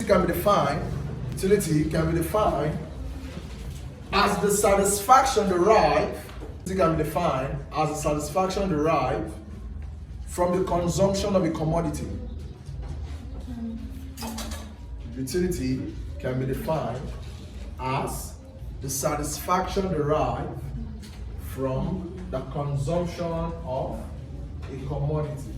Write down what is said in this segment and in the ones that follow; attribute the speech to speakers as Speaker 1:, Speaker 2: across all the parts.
Speaker 1: can be defined as the satisfaction derived. It can be defined as the satisfaction derived from the consumption of a commodity. Utility can be defined as the satisfaction derived from the consumption of a commodity.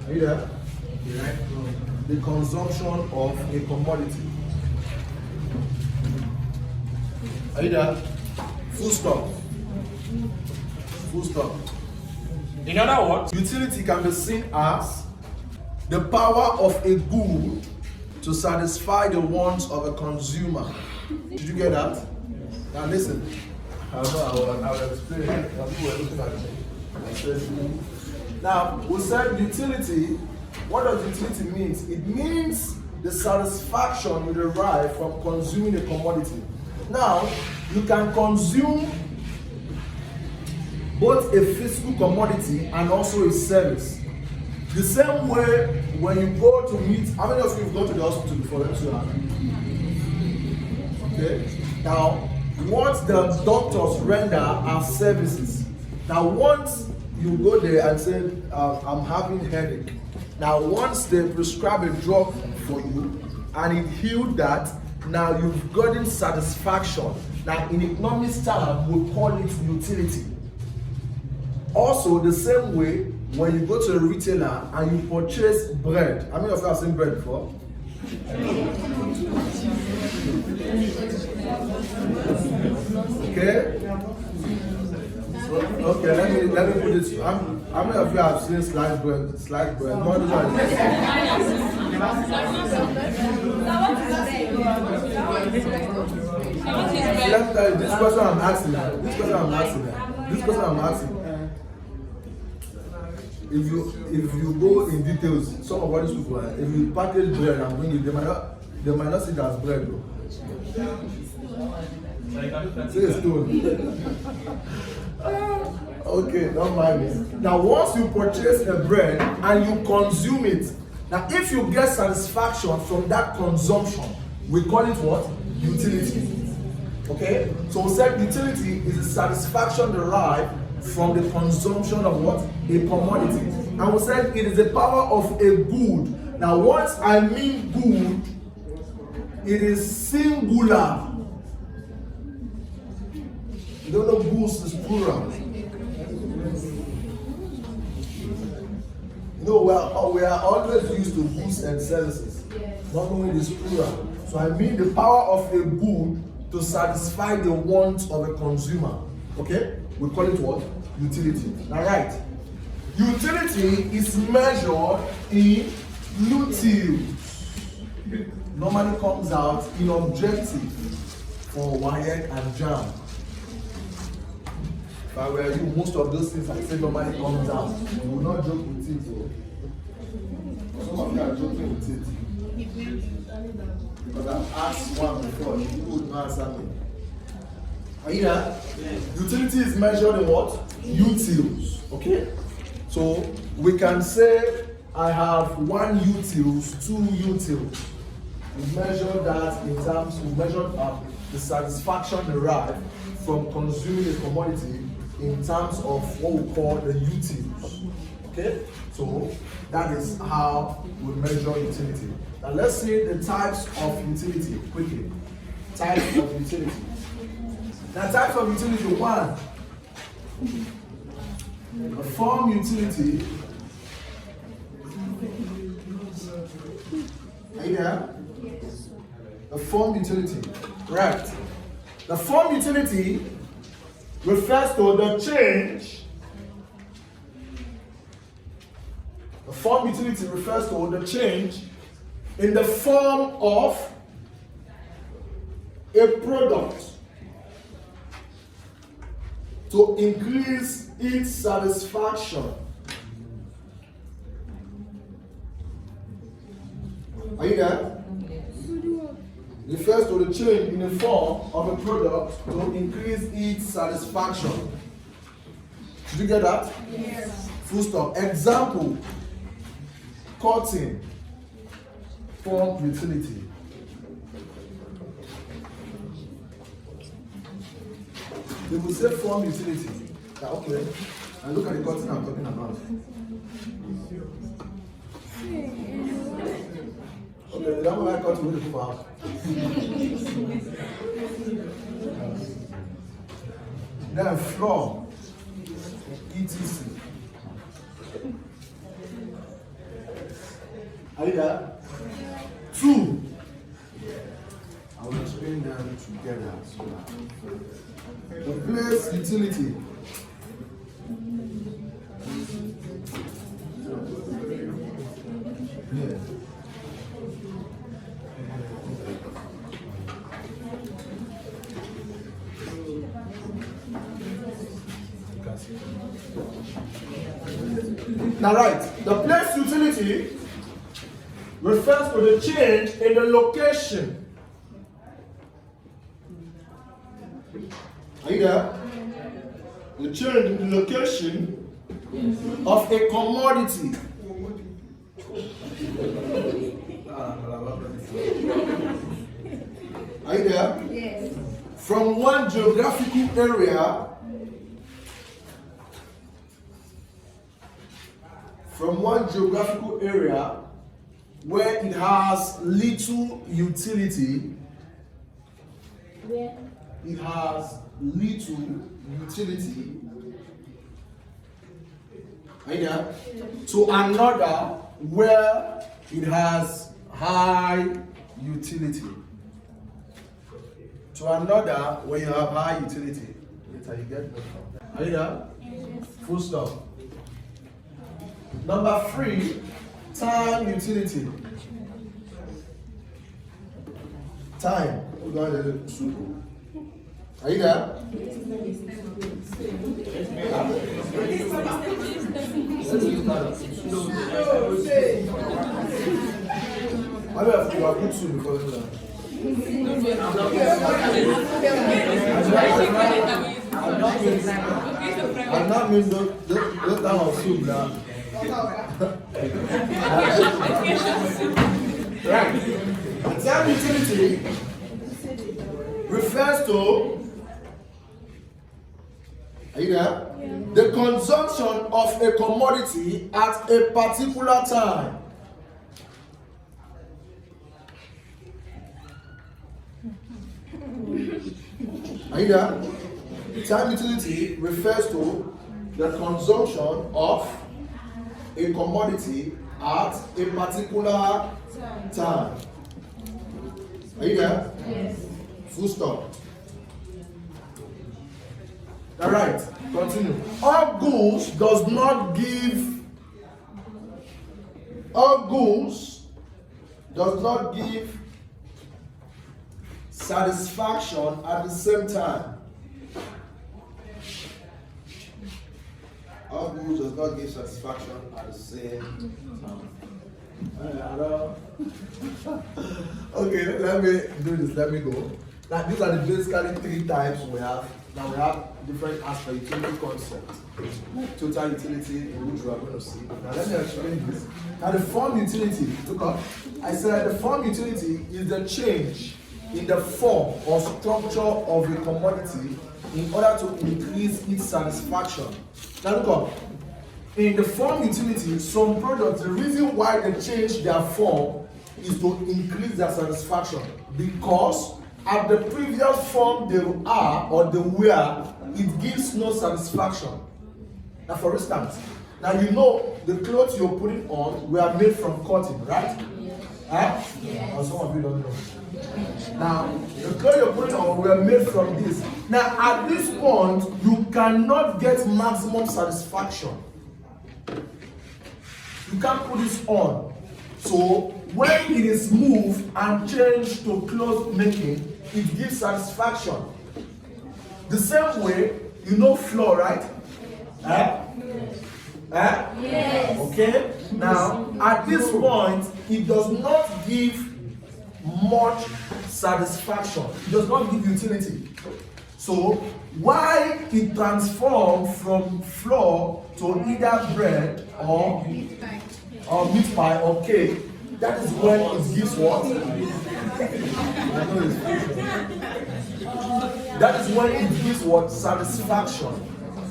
Speaker 1: Are you there? The consumption of a commodity. Are you there? Full stop. Full stop.
Speaker 2: In other words,
Speaker 1: utility can be seen as the power of a good to satisfy the wants of a consumer. Did you get that? Now listen. I will explain it. Now, we said utility. What does utility mean? It means the satisfaction you derive from consuming a commodity. Now, you can consume both a physical commodity and also a service. The same way when you go to meet, how many of you have gone to the hospital before? Okay. Now, what the doctors render are services. Now, once you go there and say, I'm having headache. Now, once they prescribe a drug for you and it healed that, now you've gotten satisfaction. Now, in economics terms, we call it utility. Also, the same way, when you go to a retailer and you purchase bread. How many of you have seen bread before? Okay. Okay, let me put this. How many of you have seen sliced bread? Sliced bread. No, this question I'm asking. If you go in details, some of what these people are, if you package bread and bring it, they might not see it as bread though. Say a stone. Okay, don't mind me. Now, once you purchase a bread and you consume it, now if you get satisfaction from that consumption, we call it what? Utility. Okay? So we said utility is the satisfaction derived from the consumption of what? A commodity. And we said it is the power of a good. Now, once I mean good, it is singular. You don't know goods is plural. You know, we are always used to goods and services, not knowing it is plural. So I mean the power of a good to satisfy the wants of a consumer. Okay? We call it what? Utility. Now, right. Utility is measured in utils. Normally comes out in objective for wired and jam. But where you, most of those things I say normally comes out. You will not joke with it. So. Some of you are joking with it. Because I've asked one before, you would not answer me. Are you there? Yes. Utility is measured in what? Utils. Okay? So we can say I have 1 utils, 2 utils. We measure that in terms, we measure the satisfaction derived from consuming a commodity in terms of what we call the utils. Okay? So that is how we measure utility. Now let's see the types of utility quickly. Types of utility. Now types of utility, 1. A form utility. Are you there? The form utility. Right. The form utility refers to the change. The form utility refers to the change in the form of a product to increase its satisfaction. Are you there? Refers to the change in the form of a product to increase its satisfaction. Did you get that?
Speaker 3: Yes.
Speaker 1: Full stop. Example. cotton form utility. They will say form utility. Okay, and look at the cotton I'm talking about. Okay, they don't like cotton with the house. Then floor, etc. Are you there? Two. I will explain them together. So the place utility. Yeah. Now, right, the place utility refers to the change in the location. Are you there? The change in the location of a commodity. Are you there? Yes. From one geographical area where it has little utility. Where it has little utility. Are you there? To another where it has high utility. To another where you have high utility. Later you get that from. Are you there? Yes. Full stop. Number 3, time utility. Time. Are you there? I have to have good soon before that. I'm not mean don't time of soup now. Right. Time utility refers to, are you there? Yeah. The consumption of a commodity at a particular time. Are you there? Time utility refers to the consumption of a commodity at a particular time. Are you there? Yes. Full stop. All right, continue. All goods does not give satisfaction at the same time. All goods does not give satisfaction at the same time. Okay, let me do this. Let me go. Now, these are the basically 3 types we have. Now we have different aspects, utility concept, total utility, in which we are going to see. Now let me explain this. Now the form utility, look up. I said the form utility is the change in the form or structure of a commodity in order to increase its satisfaction. Now look up. In the form utility, some products, the reason why they change their form is to increase their satisfaction, because at the previous form they are or they were, it gives no satisfaction. Now for instance, now you know the clothes you're putting on were made from cotton, right? Yes. Huh? Yes. Or some of you don't know. Now, the clothes you're putting on were made from this. Now at this point, you cannot get maximum satisfaction. You can't put this on. So when it is moved and changed to cloth making, it gives satisfaction. The same way, you know flour, right? Yes. Okay? Now, at this point, it does not give much satisfaction. It does not give utility. So, why it transforms from flour to either bread or or meat pie or cake, that is when it gives what? I know it's that is when it gives what? Satisfaction.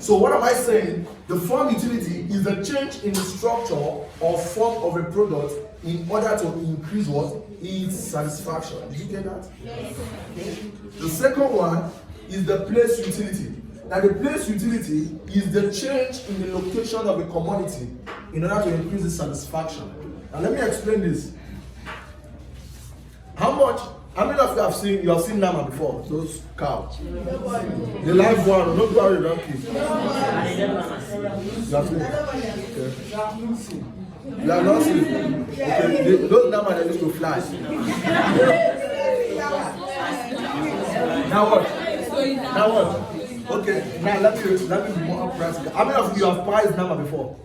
Speaker 1: So what am I saying? The form utility is a change in the structure or form of a product in order to increase what? Its satisfaction. Did you get that? Yes. Okay. The second one is the place utility. Now the place utility is the change in the location of a commodity in order to increase its satisfaction. Now let me explain this. How many of you have seen llama before? Those cows. The live one, not the donkey. You have seen it? Okay. You have not seen it? Okay. Those llama they used to fly. Now what? Now what? Okay, now let me be more practical. How many of you have prized llama before?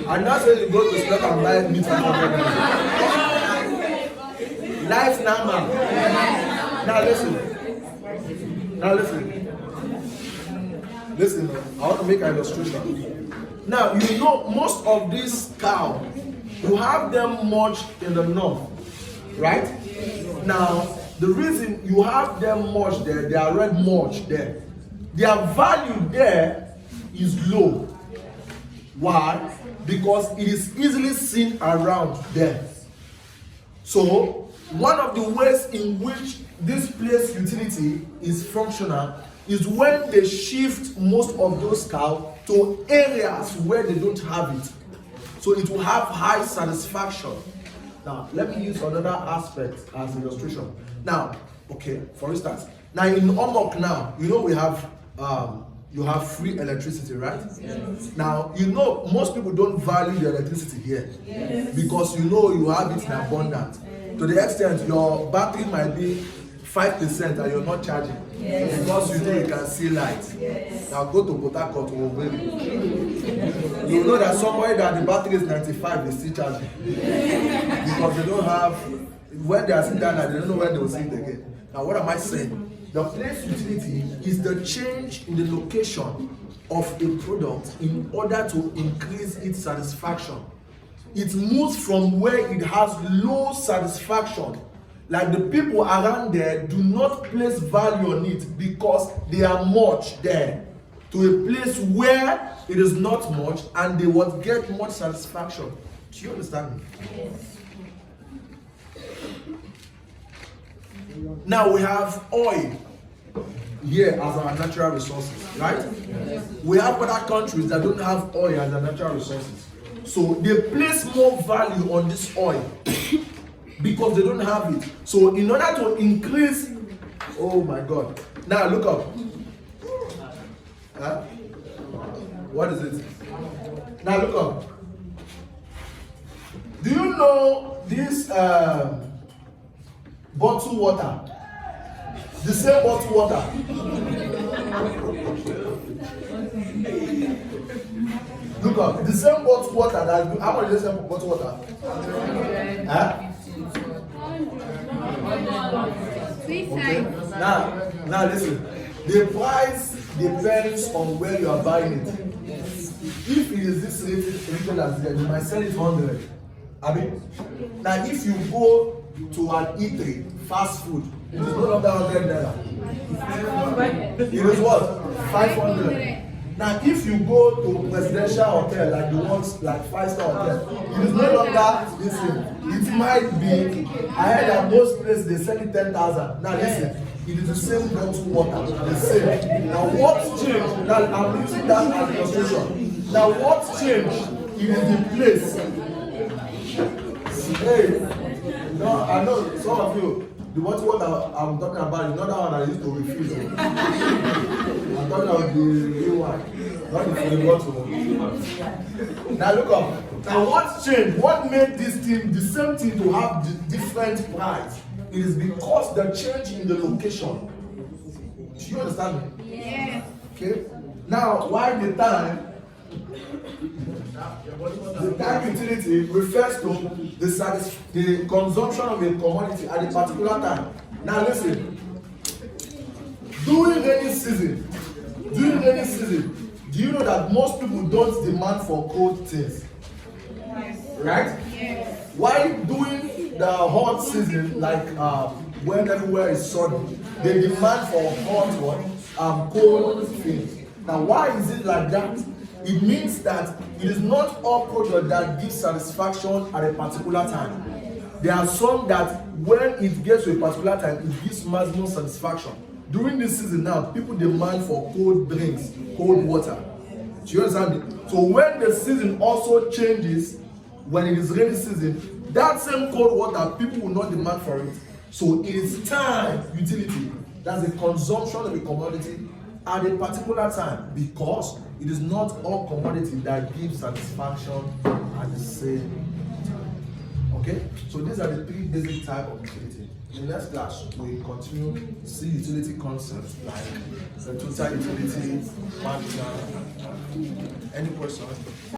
Speaker 1: And that's when you go to store and buy meat and live llama. Now listen. Listen, I want to make an illustration. Now, you know, most of these cows, you have them merged in the north, right? Now, the reason you have them merged there, they are red merged there. Their value there is low. Why? Because it is easily seen around there. So, one of the ways in which this place utility is functional is when they shift most of those cows to areas where they don't have it. So it will have high satisfaction. Now, let me use another aspect as an illustration. Now, okay, for instance, now in Omok now, you know we have you have free electricity, right? Yes. Now, you know most people don't value the electricity here. Yes. Because you know you have it in abundance. To the extent your battery might be 5% and you're not charging. Yes. Because you know you can see light. Yes. Now go to Port Harcourt or Owerri. You know that somewhere that the battery is 95, they still charging. Because they don't have, when they are sitting down, they don't know when they will see it again. Now what am I saying? The place utility is the change in the location of a product in order to increase its satisfaction. It moves from where it has low satisfaction, like the people around there do not place value on it because they are much there, to a place where it is not much and they will get much satisfaction. Do you understand me? Yes. Now we have oil here as our natural resources, right? Yes. We have other countries that don't have oil as their natural resources. So they place more value on this oil because they don't have it. So in order to increase, oh my God. Now look up. Huh? What is it? Now look up. Do you know this bottled water? The same bottled water. Look up. The same bottled water that how much is the same bottled water? Huh? Okay. Now listen. The price depends on where you are buying it. If it is this retail as there, you might sell it 100. I mean, now if you go to an eatery, fast food, it is no longer 100 naira. It is what? 500. Now if you go to presidential hotel, like the ones like 5-star hotel, it is no longer this thing. It might be, I heard that most places they sell it 10,000. Now listen, it is the same bottled water, the same. Now what's changed? Now I'm using that as an illustration. Now what's changed? It is the place. Hey, no, I know some of you, the bottled water I'm talking about is not that one I used to refuse. I'm talking about the real one, not the bottle. Now look up. Now what's changed? What made this thing, the same thing, to have the different price? It is because the change in the location. Do you understand me? Yes. Okay. Now, why the time utility refers to the consumption of a commodity at a particular time. Now listen. During rainy season, Do you know that most people don't demand for cold things? Right? Why during the hot season, like when everywhere is sunny, they demand for hot what? Cold things. Now, why is it like that? It means that it is not all product that gives satisfaction at a particular time. There are some that when it gets to a particular time, it gives maximum satisfaction. During this season now, people demand for cold drinks, cold water. Do you understand it? So when the season also changes, when it is rainy season, that same cold water, people will not demand for it. So it is time utility. That's the consumption of a commodity at a particular time, because it is not all commodity that gives satisfaction at the same time. Okay? So these are the three basic types of utility. In the next class, we continue to see utility concepts like the total utility, marginal. Any question?